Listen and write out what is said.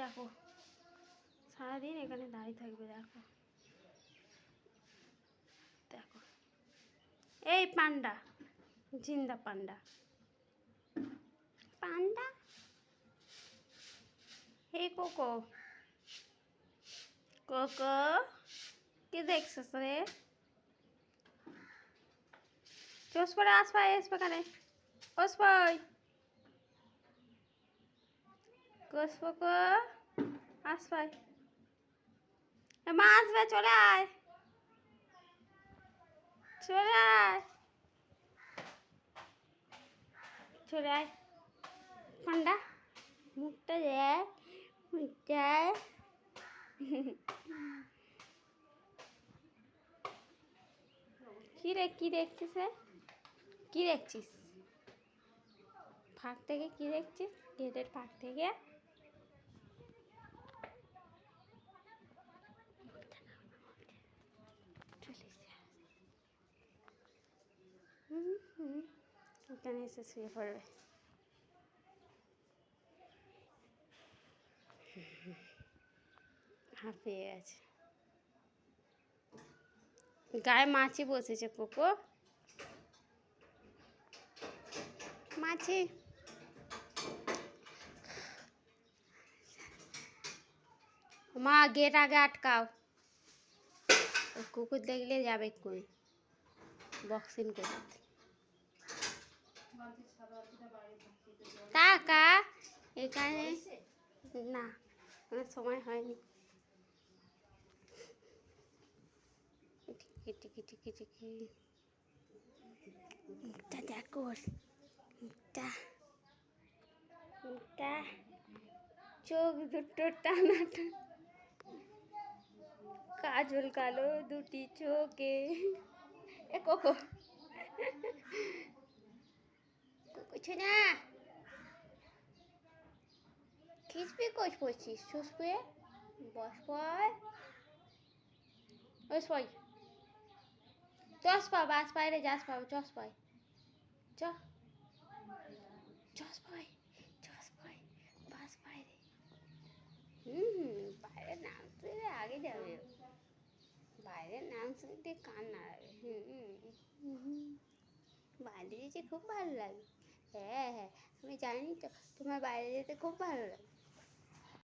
দেখো সারাদিন এখানে দাঁড়িয়ে থাকবে। দেখো দেখো এই পান্ডা, জিন্দা পান্ডা, পান্ডা। এই কোকো, কোকো কি দেখছিস রে? চোস পরে আসবাই এসবে ওসবাই কোসপোকো আসবাই মা আসবে, চলে আয়, চলে আয়, চলে আয় পান্ডা। মুখটা দেখ, মুখটা কি রে, কি দেখছিস রে? কি দেখছিস ফাঁক থেকে? কি দেখছিস গেটের ফাঁক থেকে? এখানে এসে শুয়ে পড়বে। হাঁপিয়ে গেছে। গায়ে মাছি বসেছে কোকো, মাছি। মা গেট আগে আটকাও, কুকুর দেখলে যাবে এক্ষুনি বক্সিং করতে। টাকা এখানে না, সময় হয়নি। টিকি টিকি টিকি টিকি মুখটা দেখো, মুখটা, মুখটা, চোখ দুটো টানাটা, কাজল কালো দুটি চোখে। এ কোকো, কোকো ছোনা খিচবি কোচ পড়ছিস? শুসবে বস পয়, বস পয়, চস পা, বাস পাইরে যাস পাবো, চস পাই, চ চস পাই, চস পাই, বাস পাইরে। বাইরের নাম শুনলে আগে যাবে, বাইরের নাম শুনতে কান নাড়াবে। বাইরে যেতে খুব ভালো লাগে। হ্যাঁ হ্যাঁ, আমি জানি তো তোমার বাইরে যেতে খুব ভালো লাগে।